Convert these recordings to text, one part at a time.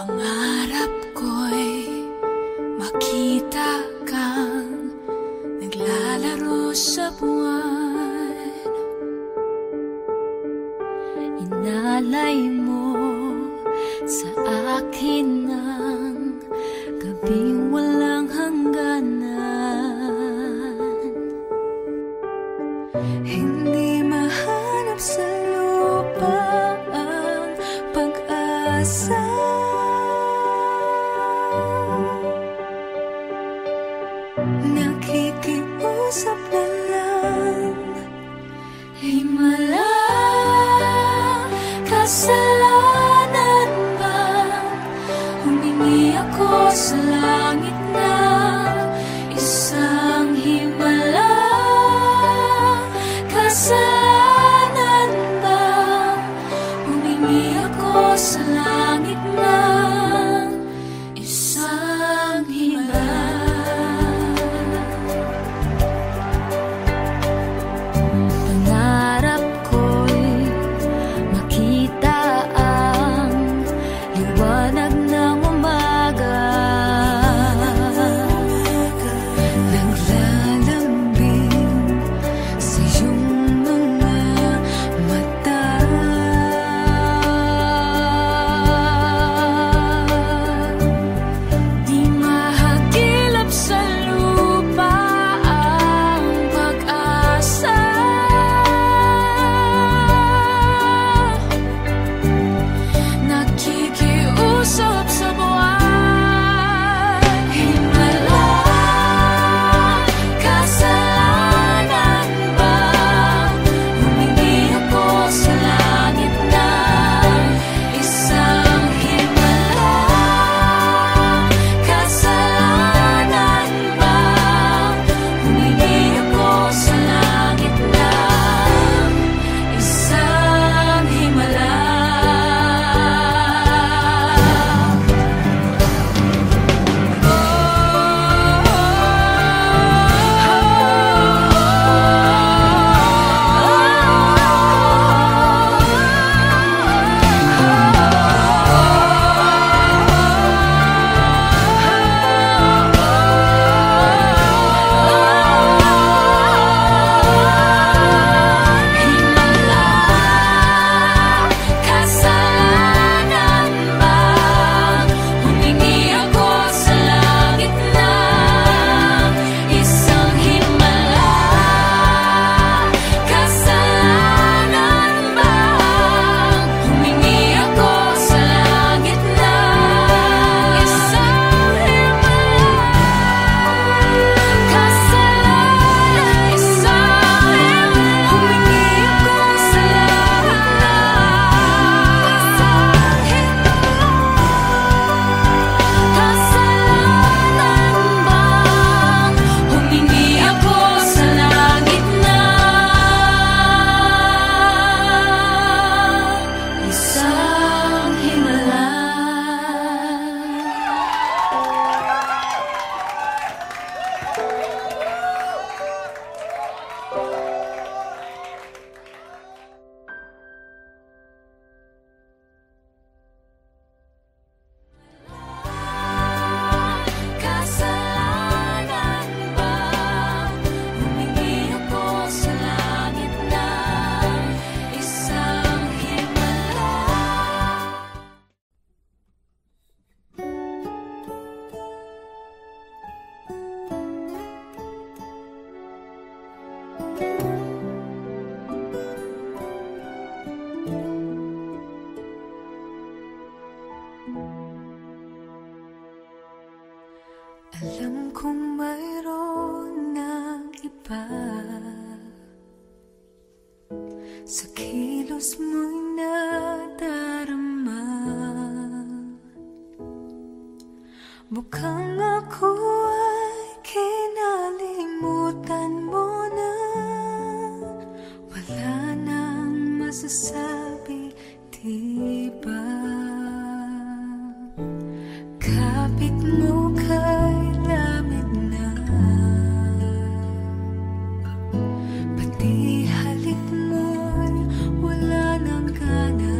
Pangarap ko'y makita kang naglalaro sa buwan. Inalay mo sa akin ng gabing walang hangganan. Hindi mahanap sa lupa ang pag-asa. Nakikiusap na lang, himala, kasalanan ba? Humingi ako sa langit na isang himala. Kasalanan ba? Humingi ako sa langit na isang himala. Pangarap ko'y makita ang liwanag ng umaga, naglalambing sa iyong mga mata. Di mahagilap sa lupa ang pag-asa. Nakikiusap sa buwan, himala, kasalanan ba? Humingi ako sa langit na isang himala. Kasalanan ba? Humingi ako sa langit na isang himala. Kasalanan ba? Humingi ako sa langit na isang himala. Kasalanan ba? Humingi ako sa langit na isang himala. Kasalanan, isang himala. Humingi ako sa langit na isang himala. Kasalanan ba? Humingi ako sa langit na isang himala. Kasalanan ba? Humingi ako sa langit na isang himala. Alam kong mayroon ng iba sa kilos mo'y nadarama. Mukhang ako ay kinalimutan mo na. Wala nang masasabi, diba? Kapit mo kay lamig na, pati halik mo'y wala nang gana.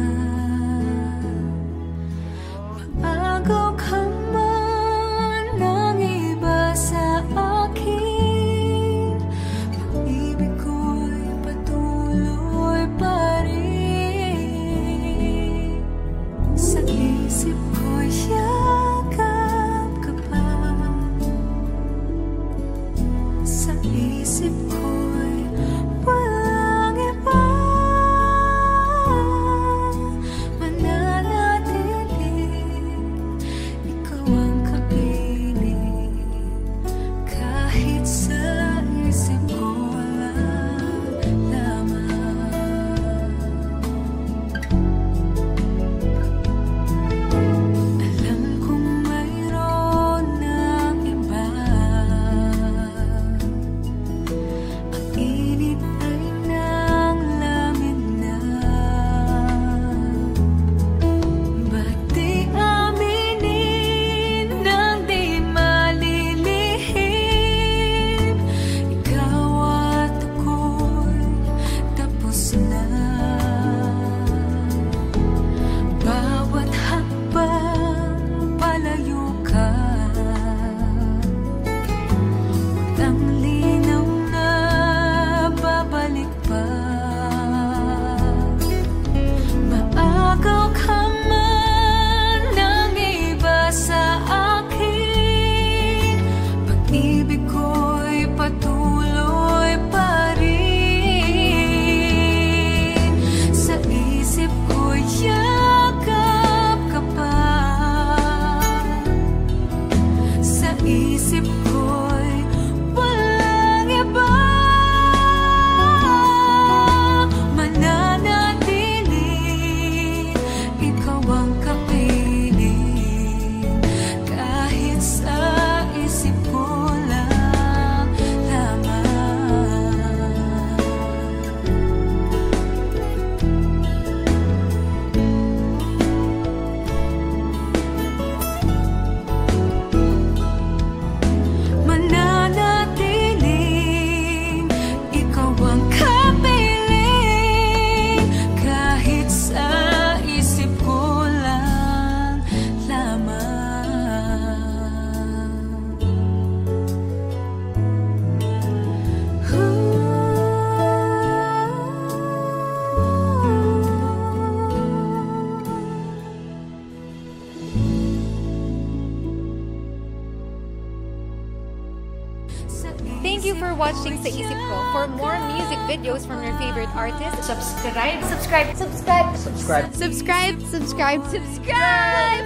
watching Sa Isip Ko. For more music videos from your favorite artists, Subscribe. subscribe, Subscribe. subscribe, Subscribe. subscribe, Subscribe.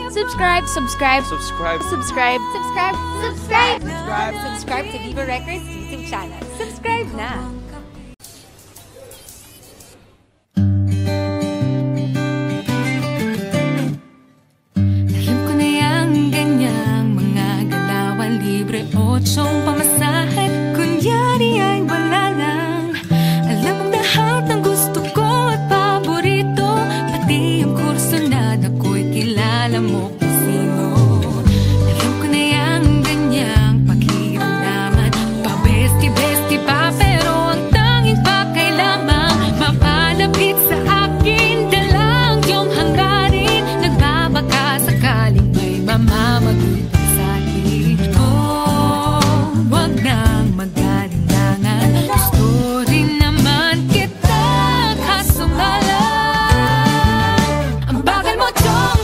subscribe, Subscribe. Subscribe. Subscribe. Subscribe. Subscribe. Subscribe. subscribe, subscribe to Viva Records YouTube channel. Subscribe na! Alam ko na yang ganyang mga galawan, libre o tiyong pamasahe. Kunyari ay wala lang. Alam mong lahat ng gusto ko at paborito, pati yung kurso na ako'y kilala mo kung sino. Alam ko na yang ganyang pakiramdaman, pa-bestie-bestie pa, pero ang tanging pakay lamang mapalapit sa akin. Dalang yung hangarin, nagbabaka sakaling may mamamagitan sa akin. Oh, wag nang mag-alinlangan, gusto rin naman kita, kaso nga lang ang bagal mo tong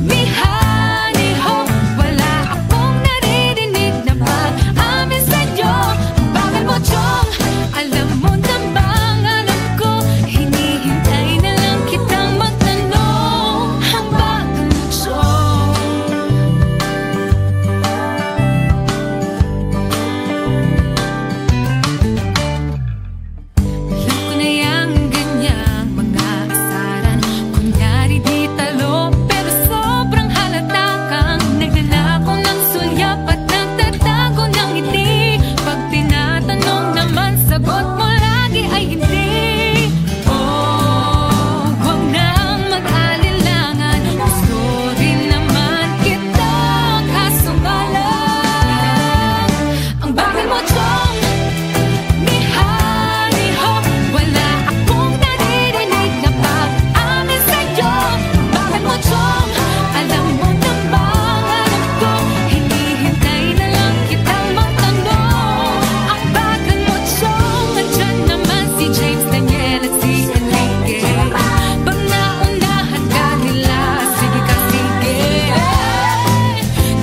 mihani-ho. Wala akong naririnig na pag-amin sa'yo. Ang bagal mo tong, alam mo na bang alam ko, hinihintay na lang kitang magtanong. Ang bagal mo tong, alam ko na yang ganyang mga asaran. Kunyari di talo, pero sobrang halata kang naglalako ng sulyap at nagtatago ng ngiti. Pag tinatanong naman, sagot mo lagi ay hindi. Oh, huwag nang mag-alinlangan, gusto rin naman kita, kaso nga lang ang bagal mo tong mihani-ho. Wala akong naririnig na pag-amin sa'yo. Bakit mo tong, alam mo na bang alam ko, hinihintay na lang kitang magtanong. Ang bagal mo tong, andyan naman si James, Daniel at si Enrique. Pag naunahan ka nila, sige ka sige.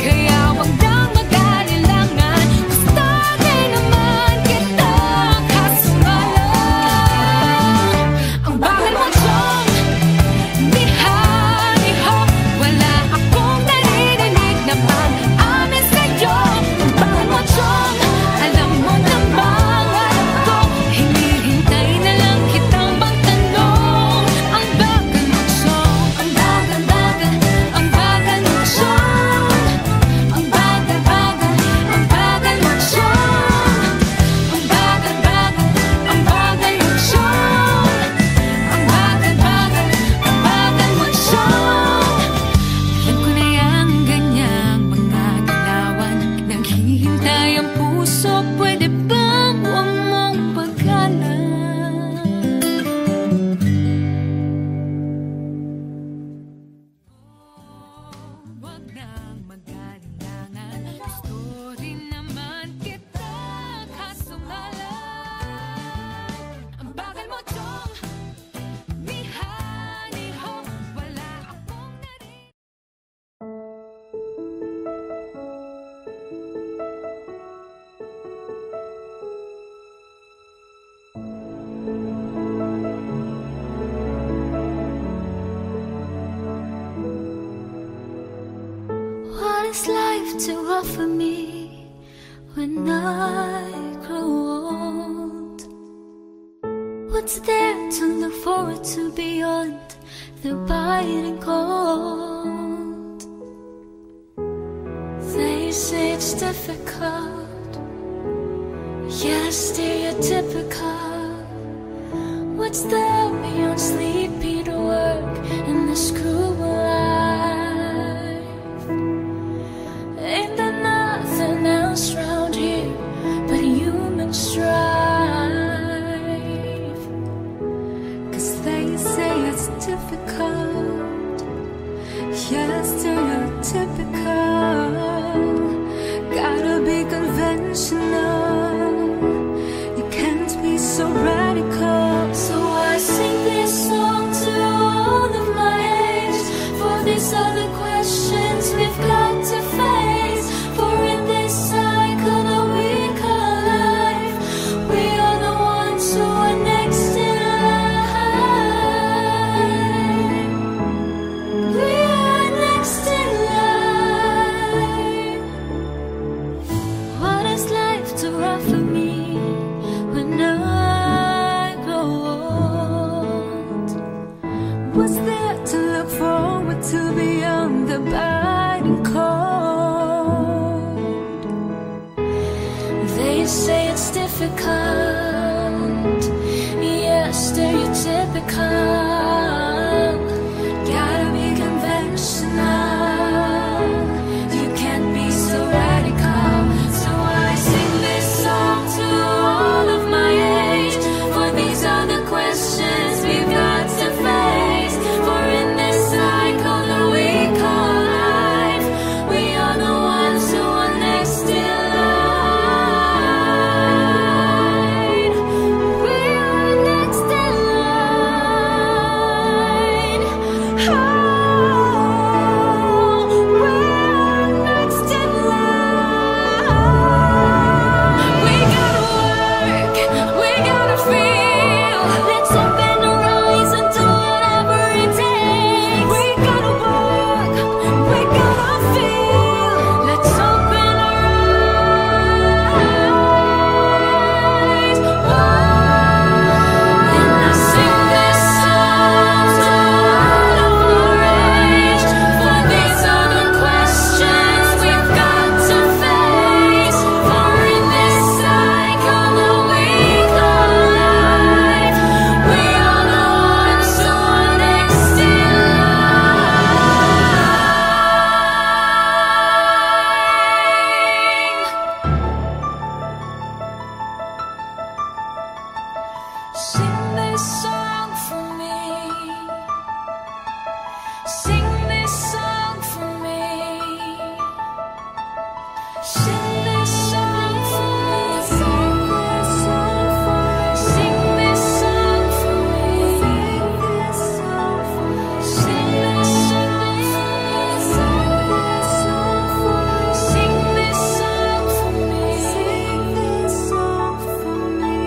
Kaya wag nang mag-alinlangan, gusto rin naman kita, kaso nga lang ang bagal mo tong mihani-ho. Wala akong naririnig na pag-amin sa'yo. Ang bagal mo tong, alam mo na bang alam ko, hinihintay na lang kitang magtanong. Ang bagal mo tong, ang bagal-bagal, ang bagal mo tong, ang bagal-bagal, ang bagal mo tong, ang bagal-bagal, ang bagal mo tong, ang bagal-bagal, ang bagal mo tong. Alam ko na yang ganyang mga galawan, naghihintay ang puso, pwede bang huwag mong pagkalan? Wag nang mag-alinlangan, gusto rin naman kita, kaso nga lang ang bagal mo tong mihani-ho. Wala akong naririnig. What is life to offer me when I grow old? What's there to look forward to beyond the biting cold? They say it's difficult, yeah, stereotypical. What's there beyond sleepy to work in this cruel life? Ain't there nothing else round here but human strife? 'Cause they say it's difficult, yeah, stereotypical. Gotta be conventional, you can't be so radical. So I sing this song to all of my age, for these are the questions we've got to face. For in this cycle that we call Sing this song for me. Sing this song for me. Sing this song for me. Sing this song for me. Sing this song for me. Sing this song for me. Sing this song for me. Sing this song for me. Sing this song for me.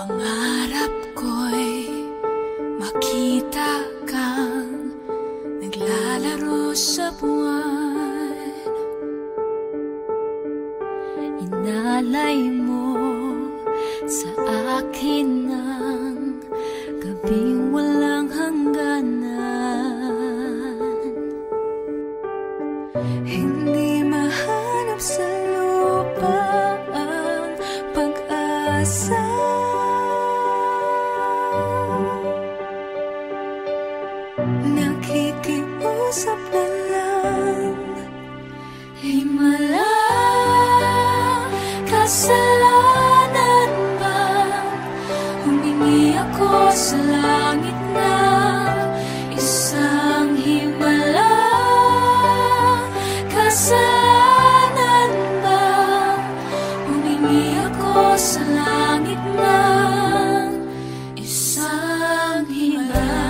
Pangarap ko'y makita kang naglalaro sa buwan. Inalay mo sa akin ang gabing walang hangganan. Hindi mahanap sa lupa ang pag-asa. Nakikiusap na lang, himala, kasalanan ba? Humingi ako sa langit na isang himala. Kasalanan ba? Humingi ako sa langit na isang himala.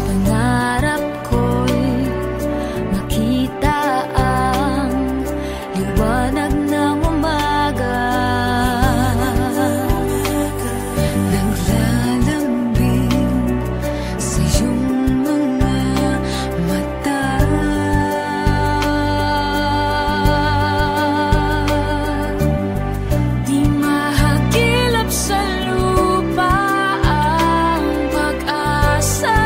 Pangarap ko'y makita ang liwanag ng umaga, naglalambing sa iyong mga mata. Di mahagilap sa lupa ang pag-asa.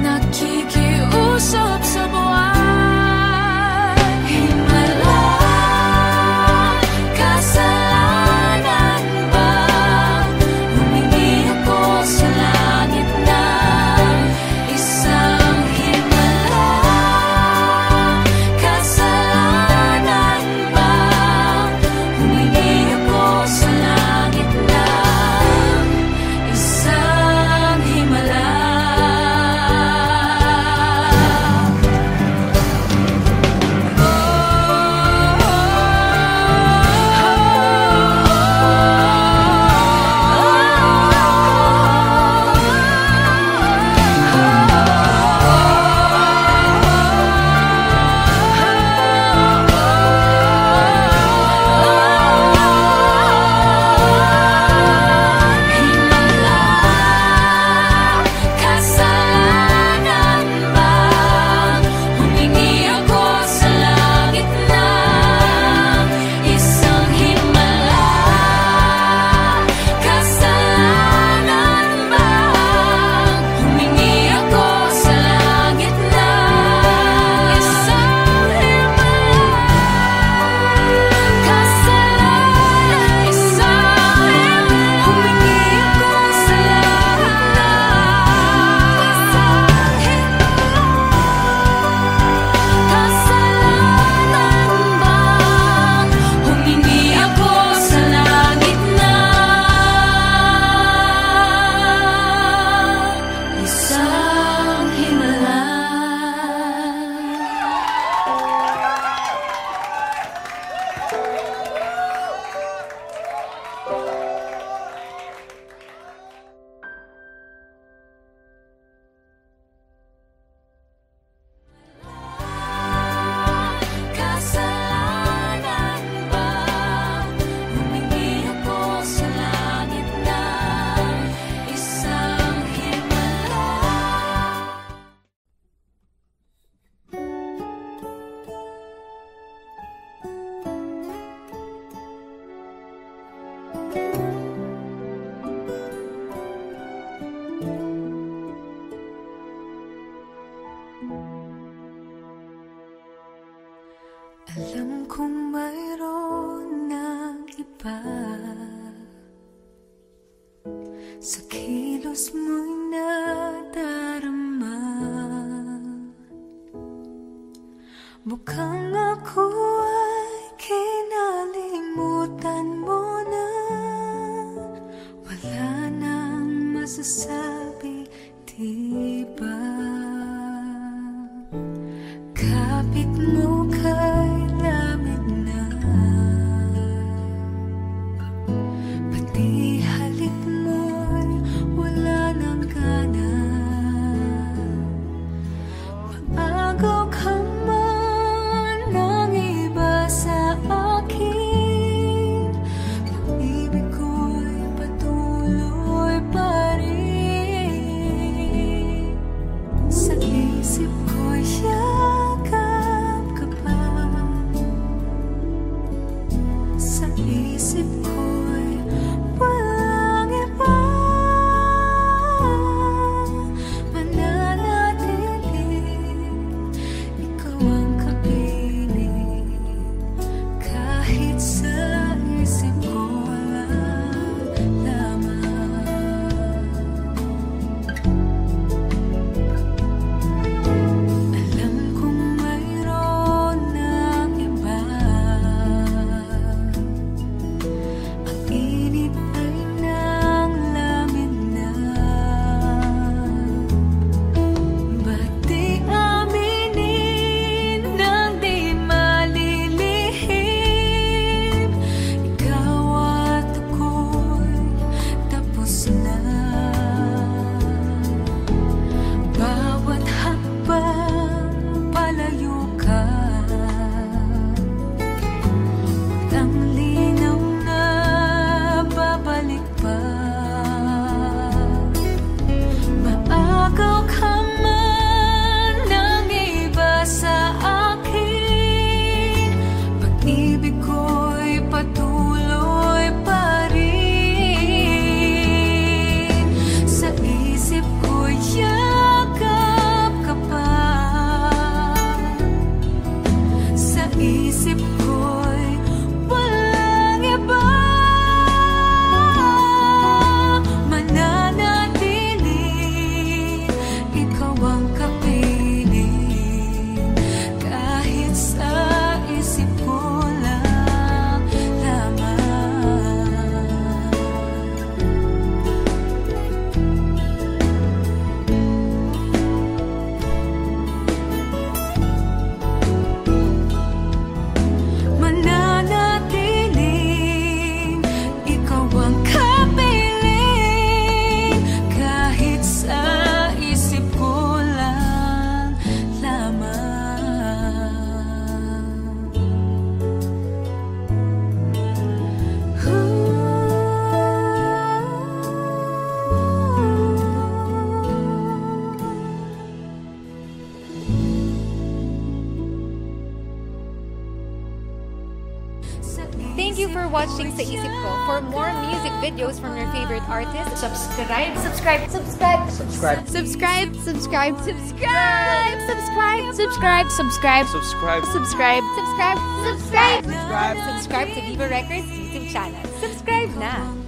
Nakikiusap sa buwan, himala, kasalanan ba? Humingi ako sa langit na isang himala. Kasalanan ba? Humingi ako sa langit na isang himala. Kasalanan ba? Humingi ako sa langit na isang himala. Kasalanan ba? Humingi ako sa langit na isang himala. Kasalanan, isang himala. Humingi ako sa langit na isang himala. Kasalanan ba? Humingi ako sa langit na isang himala. Kasalanan ba? Humingi ako sa langit na isang himala. Alam kong mayroon ng iba sa kilos mo'y nadarama. Mukhang ako ay kinalimutan mo na. Wala nang masasabi, diba? Kapit mo kay lamig na, pati halik mo'y wala nang gana. Maaga watching Sa Isip Ko. For more music videos from your favorite artists, Subscribe. Subscribe. Subscribe. Subscribe. subscribe. Subscribe. Subscribe. Subscribe. Subscribe. Subscribe. Subscribe. Subscribe. Subscribe. Subscribe. Subscribe to Viva Records YouTube channel. Subscribe na!